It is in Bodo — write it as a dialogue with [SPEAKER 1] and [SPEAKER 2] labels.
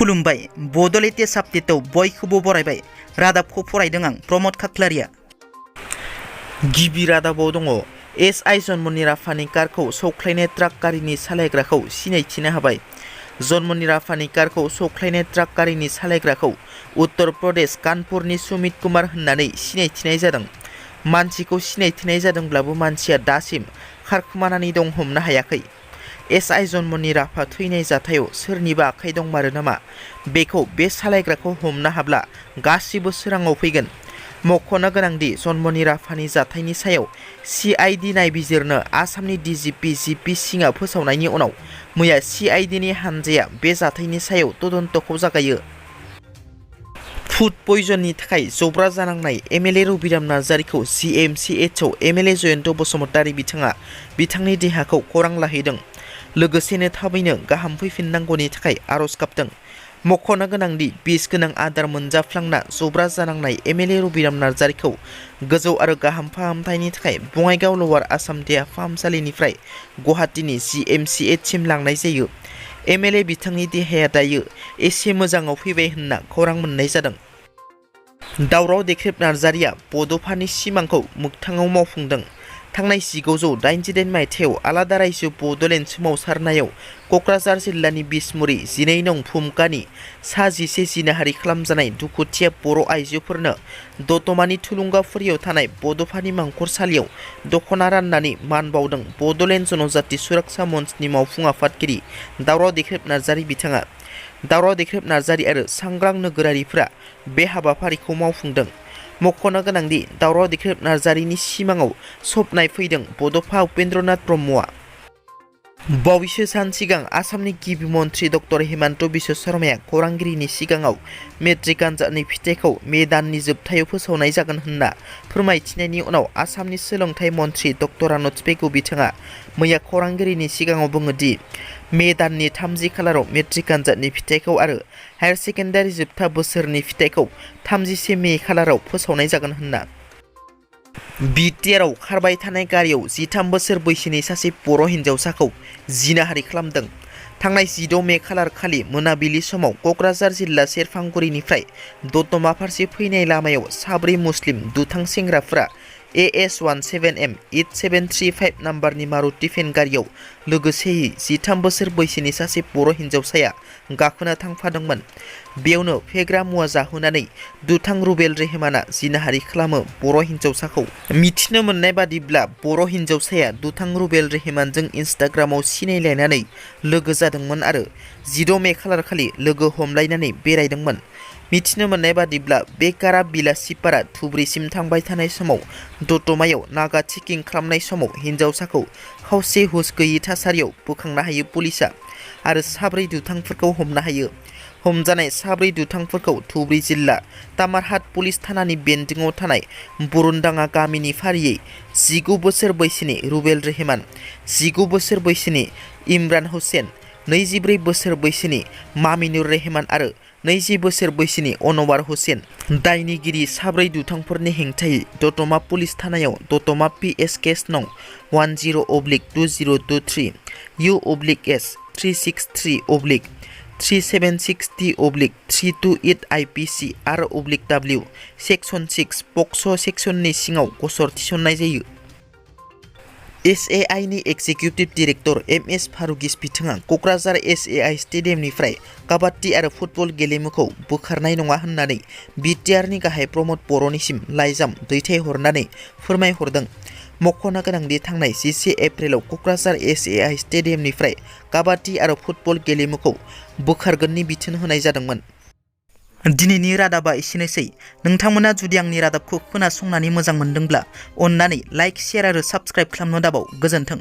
[SPEAKER 1] खुलुमबाय बड'लेण्ड आपडेटआव बयखौबो बरायबाय। रादाबखौ फरायदों आं प्रमद खाख्लारिया। गिबि रादाबाव दङ एसआइ जन्मनि राफानि कारखौ सौख्लायनाय ट्राक गारिनि सालायग्राखौ सिनायथिनो हाबाय। जन्मनि राफानि कारखौ सौख्लायनाय ट्राक गारिनि सालायग्राखौ उत्तर प्रदेश कानपुरनि सुमित कुमार होननानै सिनायथिनाय जादों। मानसिखौ सिनायथिनाय जादोंब्लाबो मानसिया दासिम खारखोमानानै दं, हमनो हायाखै। एसआइ जन्मनि राफा थैनाय जाथायाव सोरनिबा आखाइ दंमारो नामा, बेखौ बे सालायग्राखौ हमनो हाब्ला गासिबो सोराङाव फैगोन। मख'नो गोनांदि जन्मनि राफानि जाथायनि सायाव सिआइडि नायबिजिरनो आसामनि डिजिपि जिपि सिंहआ फोसावनायनि उनाव मैया सिआइडिनि हानजाया बे जाथायनि सायाव तदन्तखौ जागायो। फुड पयजननि थाखाय जब्रा जानांनाय एमएलए रबिराम नार्जारिखौ जिएमसिएचआव एमएलए जयन्त बसुमतारी बिथाङा बिथांनि देहाखौ खौरां लाहैदों। लोगोसेनो थाबैनो गाहाम फैफिननांगौनि थाखाय आर'ज गाबदों। मख'नो गोनांदि बिस गोनां आदार मोनजाफ्लांना जब्रा जानांनाय एमएलए रबिराम नार्जारिखौ गोजौ आरो गाहाम फाहामथायनि थाखाय बङाइगाव लवार आसाम देहा फाहामसालिनिफ्राय गुवाहाटीनि जिएमसिएचसिम लांनाय जायो। एमएलए बिथांनि देहाया दायो एसे मोजाङाव फैबाय होनना खौरां मोननाय जादों। दावराव देख्रेब नार्जारिया बड'फानि सिमांखौ मोगथाङाव मावफुंदों। थांनाय 1988 मायथाइयाव आलादा रायजो बड'लेण्ड सोमावसारनायाव क'क्राझार जिल्लानि बिसमुरि 12 नं भुमकानि सा 11 जिनाहारि खालामजानाय दुखुथिया बर' आइजोफोरनो दतमानि थुलुंगाफुरियाव थानाय बड'फानि मांखरसालियाव दख'ना राननानै मान बावदों बड'लेण्ड जनजाति सुरक्षा मन्चनि मावफुं आफादगिरि दावराव देख्रेब नार्जारि बिथाङा। दावराव देख्रेब नार्जारि आरो सांग्रां नोगोरारिफोरा बे हाबाफारिखौ मावफुंदों। मख'नो गोनांदि दावराव देख्रेब नार्जारिनि सिमाङाव सपनाय फैदों बड'फा उपेन्द्रनाथ ब्रह्मआ। बावैसो सान सिगां आसामनि गिबि मन्त्रि डक्टर हिमन्त बिश्व शर्माया खौरांगिरिनि सिगाङाव मेट्रिक आनजादनि फिथाइखौ मे दाननि जोबथायाव फोसावनाय जागोन होनना फोरमायथिनायनि उनाव आसामनि सोलोंथाइ मन्त्रि डक्टर आनन्द पेगु बिथाङा मैया खौरांगिरिनि सिगाङाव बुङोदि मे दाननि 30 खालाराव मेट्रिक आनजादनि फिथाइखौ आरो हायार सेकेन्डारि जोबथा बोसोरनि फिथाइखौ 31 मे खालाराव फोसावनाय जागोन होनना। बिटिआरआव खारबाय थानाय गारियाव 13 बोसोर बैसोनि सासे बर' हिन्जावसाखौ जिनाहारि खालामदों। थांनाय 16 मे खालार खालि मोनाबिलि समाव क'क्राझार जिल्ला सेरफांगुरिनिफ्राय दतमा फारसे फैनाय लामायाव साब्रै मुस्लिम दुथां सेंग्राफोरा AS17M8735 नाम्बारनि मारुति भेन गारियाव लोगोसेयै 13 बोसोर बैसोनि सासे बर' हिन्जावसाया गाखोना थांफादोंमोन। बेयावनो फेग्रा मुवा जाहोनानै दुथां रुबेल रेहमाना जिनाहारि खालामो बर' हिन्जावसाखौ। मिथिनो मोननाय बादिब्ला बर' हिन्जावसाया दुथां रुबेल रेहमानजों इन्स्टाग्रामाव सिनायलायनानै लोगो जादोंमोन आरो 16 मे खालार खालि लोगो हमलायनानै बेरायदोंमोन। मिथिनो मोननाय बादिब्ला बे कारा बिलासिपारा धुब्रीसिम थांबाय थानाय समाव दतमायाव नागा चेकिं खालामनाय समाव हिन्जावसाखौ खावसे हुस गैयि थासारियाव बोखांनो हायो पुलिसआ आरो साब्रै दुथांफोरखौ हमनो हायो। हमजानाय साब्रै दुथांफोरखौ धुब्री जिल्ला तामारहाट पुलिस थानानि बेन्दोङाव थानाय बुरुनदाङा गामिनि फारियै 19 बोसोर बैसोनि रुबेल रेहमान, 19 बोसोर बैसोनि इमरान हुसेन, 24 बोसोर बैसोनि मामिनुर रेहमान आरो 20 बोसोर बैसोनि अनवार हुसेन। दायनिगिरि साब्रै दुथांफोरनि हेंथायै दतमा पुलिस थानायाव दतमा PS केस नं 10/2023 U/S 363/376D/328 IPC R/W section 6 पक्स' सेक्सननि सिङाव गसर थिसननाय जायो। SAI नि एक्जिकिउटिभ डिरेक्टर MS फारुगिस बिथाङा क'क्राझार SAI स्टेडियामनिफ्राय काबाड्डि आरो फुटबल गेलेमुखौ बोखारनाय नङा होननानै बिटिआरनि गाहाय प्रमद बर'निसिम लाइजाम दैथायहरनानै फोरमायहरदों। मख'नो गोनांदि थांनाय 11 एप्रिलाव क'क्राझार SAI स्टेडियामनिफ्राय काबाड्डि आरो फुटबल गेलेमुखौ बोखारगोननि बिथोन होनाय जादोंमोन। दिनैनि रादाबा एसेनोसै। नोंथांमोना जुदि आंनि रादाबखौ खोनासंनानै मोजां मोनदोंब्ला अन्नानै लाइक, शेयार आरो साबस्क्राइब खालामनो दाबाव। गोजोन्थों।